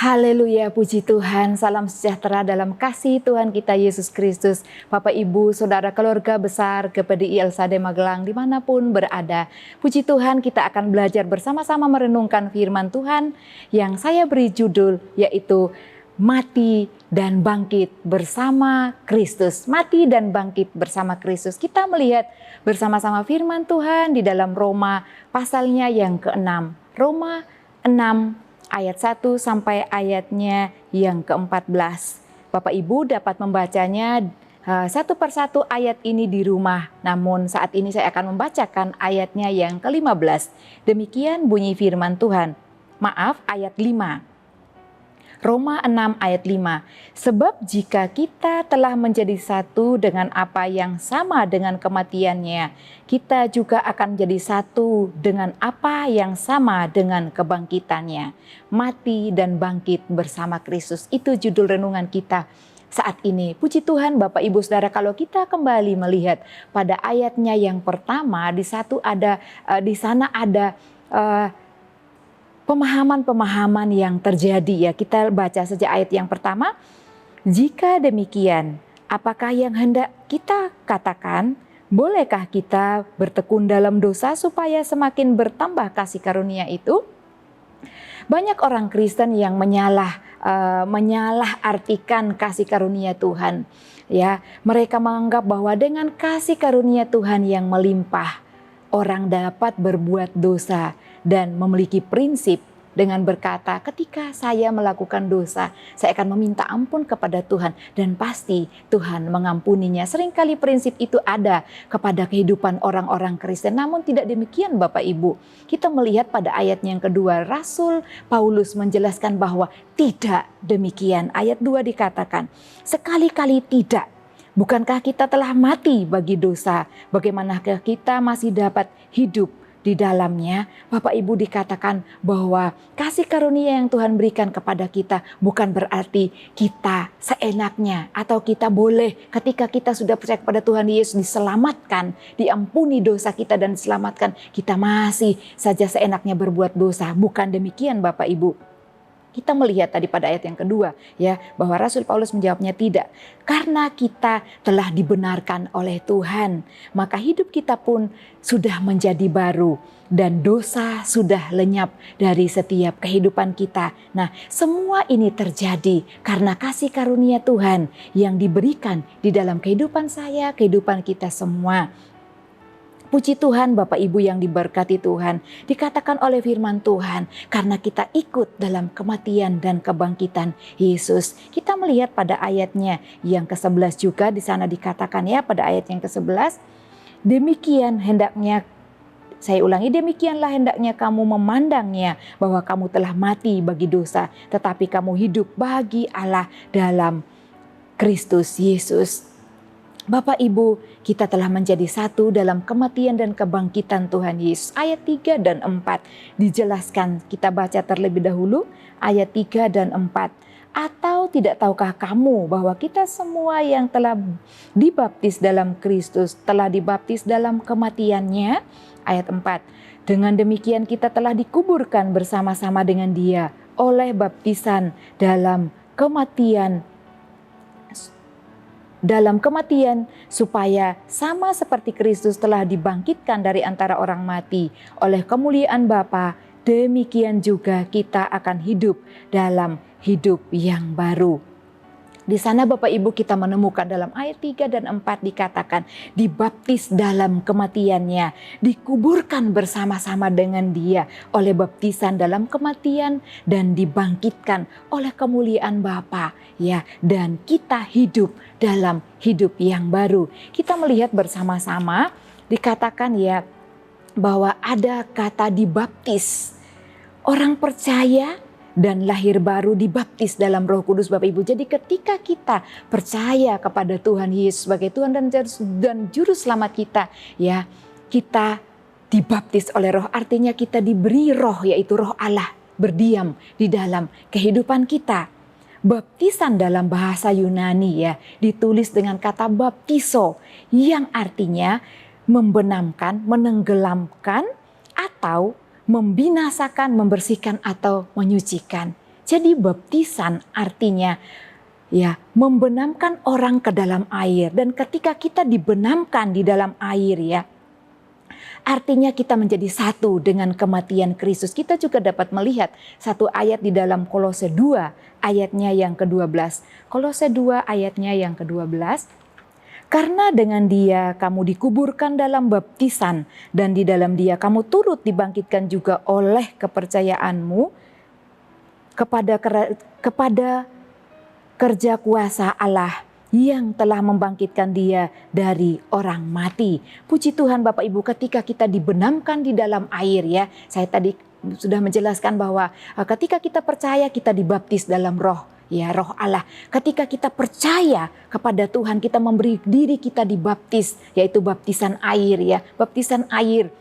Haleluya, puji Tuhan, salam sejahtera dalam kasih Tuhan kita Yesus Kristus. Bapak, Ibu, Saudara, keluarga besar GPDI LSAD Magelang dimanapun berada. Puji Tuhan, kita akan belajar bersama-sama merenungkan firman Tuhan yang saya beri judul yaitu Mati dan Bangkit Bersama Kristus. Mati dan Bangkit Bersama Kristus. Kita melihat bersama-sama firman Tuhan di dalam Roma pasalnya yang ke-6. Roma 6 ayat 1 sampai ayatnya yang ke-14. Bapak Ibu dapat membacanya satu persatu ayat ini di rumah. Namun saat ini saya akan membacakan ayatnya yang ke-15. Demikian bunyi firman Tuhan. Maaf, ayat 5. Roma 6 ayat 5. Sebab jika kita telah menjadi satu dengan apa yang sama dengan kematiannya, kita juga akan menjadi satu dengan apa yang sama dengan kebangkitannya. Mati dan bangkit bersama Kristus. Itu judul renungan kita saat ini. Puji Tuhan Bapak Ibu Saudara, kalau kita kembali melihat pada ayatnya yang pertama, di sana ada pemahaman-pemahaman yang terjadi ya. Kita baca saja ayat yang pertama. Jika demikian, apakah yang hendak kita katakan? Bolehkah kita bertekun dalam dosa supaya semakin bertambah kasih karunia itu? Banyak orang Kristen yang menyalahartikan kasih karunia Tuhan. Ya, mereka menganggap bahwa dengan kasih karunia Tuhan yang melimpah, orang dapat berbuat dosa dan memiliki prinsip dengan berkata, ketika saya melakukan dosa, saya akan meminta ampun kepada Tuhan dan pasti Tuhan mengampuninya. Seringkali prinsip itu ada kepada kehidupan orang-orang Kristen. Namun tidak demikian Bapak Ibu. Kita melihat pada ayat yang kedua, Rasul Paulus menjelaskan bahwa tidak demikian. Ayat 2 dikatakan, sekali-kali tidak. Bukankah kita telah mati bagi dosa? Bagaimanakah kita masih dapat hidup di dalamnya? Bapak Ibu, dikatakan bahwa kasih karunia yang Tuhan berikan kepada kita bukan berarti kita seenaknya atau kita boleh ketika kita sudah percaya kepada Tuhan Yesus diselamatkan, diampuni dosa kita dan diselamatkan, kita masih saja seenaknya berbuat dosa. Bukan demikian Bapak Ibu. Kita melihat tadi pada ayat yang kedua ya, bahwa Rasul Paulus menjawabnya tidak. Karena kita telah dibenarkan oleh Tuhan, maka hidup kita pun sudah menjadi baru dan dosa sudah lenyap dari setiap kehidupan kita. Nah, semua ini terjadi karena kasih karunia Tuhan yang diberikan di dalam kehidupan saya, kehidupan kita semua. Puji Tuhan Bapak Ibu yang diberkati Tuhan, dikatakan oleh firman Tuhan, karena kita ikut dalam kematian dan kebangkitan Yesus. Kita melihat pada ayatnya yang ke-11 juga di sana dikatakan ya, pada ayat yang ke-11, demikian hendaknya, saya ulangi, demikianlah hendaknya kamu memandangnya, bahwa kamu telah mati bagi dosa, tetapi kamu hidup bagi Allah dalam Kristus Yesus. Bapak Ibu, kita telah menjadi satu dalam kematian dan kebangkitan Tuhan Yesus. Ayat 3 dan 4 dijelaskan, kita baca terlebih dahulu ayat 3 dan 4. Atau tidak tahukah kamu bahwa kita semua yang telah dibaptis dalam Kristus telah dibaptis dalam kematiannya? Ayat 4. Dengan demikian kita telah dikuburkan bersama-sama dengan Dia oleh baptisan dalam kematian supaya sama seperti Kristus telah dibangkitkan dari antara orang mati oleh kemuliaan Bapa, demikian juga kita akan hidup dalam hidup yang baru. Di sana Bapak Ibu kita menemukan dalam ayat 3 dan 4 dikatakan dibaptis dalam kematiannya, dikuburkan bersama-sama dengan Dia oleh baptisan dalam kematian dan dibangkitkan oleh kemuliaan Bapa ya, dan kita hidup dalam hidup yang baru. Kita melihat bersama-sama dikatakan ya bahwa ada kata dibaptis. Orang percaya dan lahir baru dibaptis dalam Roh Kudus Bapak Ibu. Jadi ketika kita percaya kepada Tuhan Yesus sebagai Tuhan dan Juru Selamat kita, ya, kita dibaptis oleh Roh. Artinya kita diberi Roh, yaitu Roh Allah berdiam di dalam kehidupan kita. Baptisan dalam bahasa Yunani ya ditulis dengan kata baptiso yang artinya membenamkan, menenggelamkan atau membinasakan, membersihkan atau menyucikan. Jadi baptisan artinya ya membenamkan orang ke dalam air. Dan ketika kita dibenamkan di dalam air ya, artinya kita menjadi satu dengan kematian Kristus. Kita juga dapat melihat satu ayat di dalam Kolose 2 ayatnya yang ke-12. Kolose 2 ayatnya yang ke-12. Karena dengan Dia kamu dikuburkan dalam baptisan dan di dalam Dia kamu turut dibangkitkan juga oleh kepercayaanmu kepada kerja kuasa Allah yang telah membangkitkan Dia dari orang mati. Puji Tuhan Bapak Ibu, ketika kita dibenamkan di dalam air ya. Saya tadi sudah menjelaskan bahwa ketika kita percaya kita dibaptis dalam roh. Ya, roh Allah. Ketika kita percaya kepada Tuhan, kita memberi diri kita dibaptis, yaitu baptisan air ya. Baptisan air.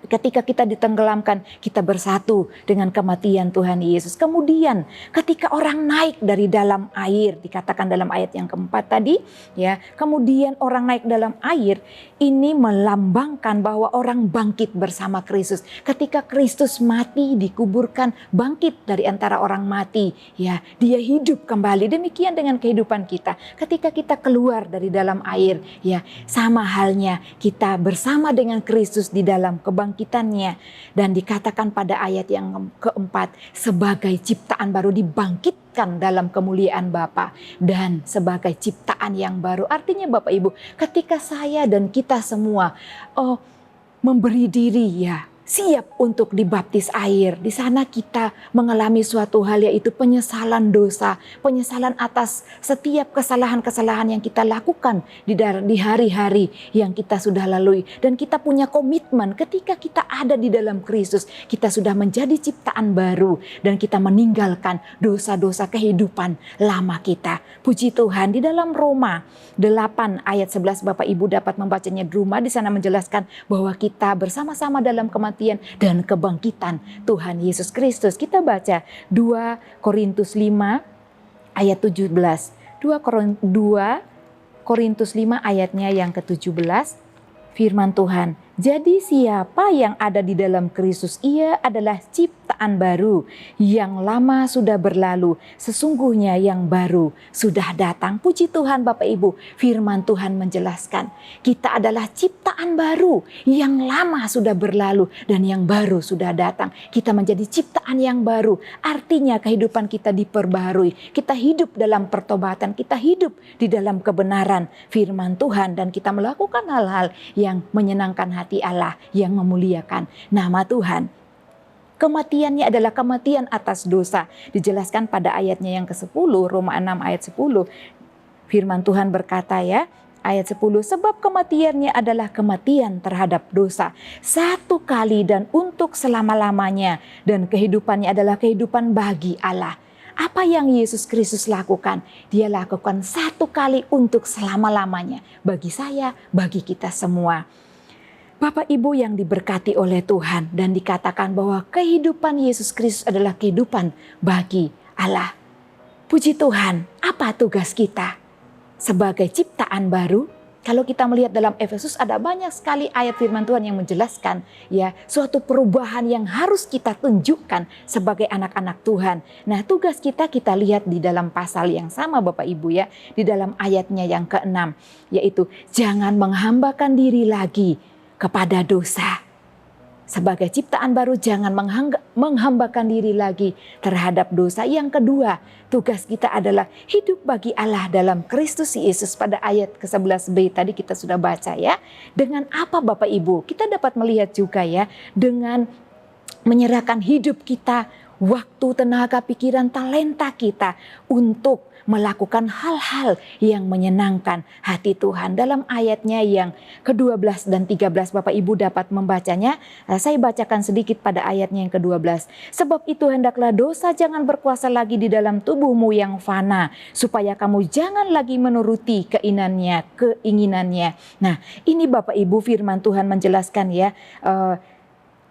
Ketika kita ditenggelamkan, kita bersatu dengan kematian Tuhan Yesus. Kemudian ketika orang naik dari dalam air, dikatakan dalam ayat yang keempat tadi, ya, kemudian orang naik dalam air, ini melambangkan bahwa orang bangkit bersama Kristus. Ketika Kristus mati, dikuburkan, bangkit dari antara orang mati, ya, Dia hidup kembali. Demikian dengan kehidupan kita. Ketika kita keluar dari dalam air, ya, sama halnya kita bersama dengan Kristus di dalam kebangkitannya. Dan dikatakan pada ayat yang keempat, sebagai ciptaan baru dibangkitkan dalam kemuliaan Bapa dan sebagai ciptaan yang baru. Artinya Bapak Ibu, ketika saya dan kita semua memberi diri ya, siap untuk dibaptis air. Di sana kita mengalami suatu hal, yaitu penyesalan dosa, penyesalan atas setiap kesalahan-kesalahan yang kita lakukan di hari-hari yang kita sudah lalui. Dan kita punya komitmen ketika kita ada di dalam Kristus, kita sudah menjadi ciptaan baru dan kita meninggalkan dosa-dosa kehidupan lama kita. Puji Tuhan, di dalam Roma 8 ayat 11 Bapak Ibu dapat membacanya di rumah. Di sana menjelaskan bahwa kita bersama-sama dalam kematian dan kebangkitan Tuhan Yesus Kristus. Kita baca 2 Korintus 5 ayat 17. 2 Korintus 5 ayatnya yang ke-17. Firman Tuhan, jadi siapa yang ada di dalam Kristus, ia adalah ciptaan baru. Yang lama sudah berlalu, sesungguhnya yang baru sudah datang. Puji Tuhan Bapak Ibu, firman Tuhan menjelaskan, kita adalah ciptaan baru. Yang lama sudah berlalu dan yang baru sudah datang. Kita menjadi ciptaan yang baru, artinya kehidupan kita diperbaharui. Kita hidup dalam pertobatan, kita hidup di dalam kebenaran firman Tuhan. Dan kita melakukan hal-hal yang menyenangkan hati Allah, yang memuliakan nama Tuhan. Kematiannya adalah kematian atas dosa. Dijelaskan pada ayatnya yang ke-10, Roma 6 ayat 10. Firman Tuhan berkata ya, ayat 10, sebab kematiannya adalah kematian terhadap dosa. Satu kali dan untuk selama-lamanya. Dan kehidupannya adalah kehidupan bagi Allah. Apa yang Yesus Kristus lakukan? Dia lakukan satu kali untuk selama-lamanya. Bagi saya, bagi kita semua. Bapak Ibu yang diberkati oleh Tuhan, dan dikatakan bahwa kehidupan Yesus Kristus adalah kehidupan bagi Allah. Puji Tuhan, apa tugas kita sebagai ciptaan baru? Kalau kita melihat dalam Efesus, ada banyak sekali ayat firman Tuhan yang menjelaskan ya suatu perubahan yang harus kita tunjukkan sebagai anak-anak Tuhan. Nah, tugas kita lihat di dalam pasal yang sama Bapak Ibu ya, di dalam ayatnya yang ke-6, yaitu jangan menghambakan diri lagi kepada dosa. Sebagai ciptaan baru jangan menghambakan diri lagi terhadap dosa. Yang kedua, tugas kita adalah hidup bagi Allah dalam Kristus Yesus. Pada ayat ke-11b tadi kita sudah baca ya. Dengan apa Bapak Ibu? Kita dapat melihat juga ya, dengan menyerahkan hidup kita, waktu, tenaga, pikiran, talenta kita untuk melakukan hal-hal yang menyenangkan hati Tuhan. Dalam ayatnya yang ke-12 dan 13 Bapak Ibu dapat membacanya. Saya bacakan sedikit pada ayatnya yang ke-12. Sebab itu hendaklah dosa jangan berkuasa lagi di dalam tubuhmu yang fana, supaya kamu jangan lagi menuruti keinginannya. Nah, ini Bapak Ibu firman Tuhan menjelaskan ya,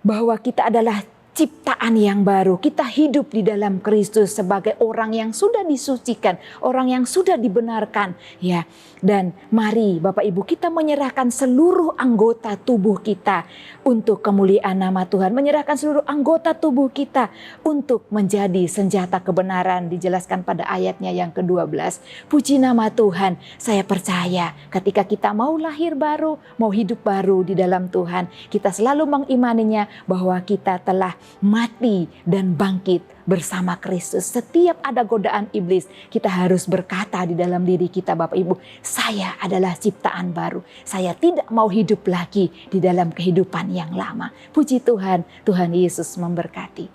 bahwa kita adalah ciptaan yang baru. Kita hidup di dalam Kristus sebagai orang yang sudah disucikan, orang yang sudah dibenarkan, ya. Dan mari Bapak Ibu, kita menyerahkan seluruh anggota tubuh kita untuk kemuliaan nama Tuhan, menyerahkan seluruh anggota tubuh kita untuk menjadi senjata kebenaran, dijelaskan pada ayatnya yang ke-12. Puji nama Tuhan. Saya percaya ketika kita mau lahir baru, mau hidup baru di dalam Tuhan, kita selalu mengimaninya bahwa kita telah mati dan bangkit bersama Kristus. Setiap ada godaan iblis, kita harus berkata di dalam diri kita, Bapak Ibu, saya adalah ciptaan baru. Saya tidak mau hidup lagi di dalam kehidupan yang lama. Puji Tuhan, Tuhan Yesus memberkati.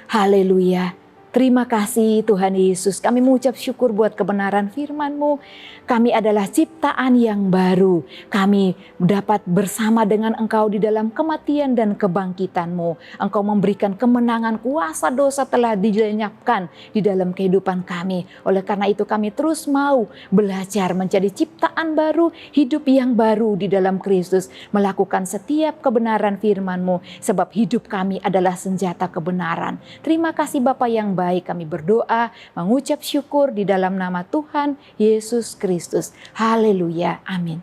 Haleluya. Terima kasih Tuhan Yesus, kami mengucap syukur buat kebenaran firman-Mu. Kami adalah ciptaan yang baru. Kami dapat bersama dengan Engkau di dalam kematian dan kebangkitan-Mu. Engkau memberikan kemenangan, kuasa dosa telah dilenyapkan di dalam kehidupan kami. Oleh karena itu kami terus mau belajar menjadi ciptaan baru, hidup yang baru di dalam Kristus. Melakukan setiap kebenaran firman-Mu, sebab hidup kami adalah senjata kebenaran. Terima kasih Bapa yang baik, kami berdoa, mengucap syukur di dalam nama Tuhan Yesus Kristus. Haleluya, amin.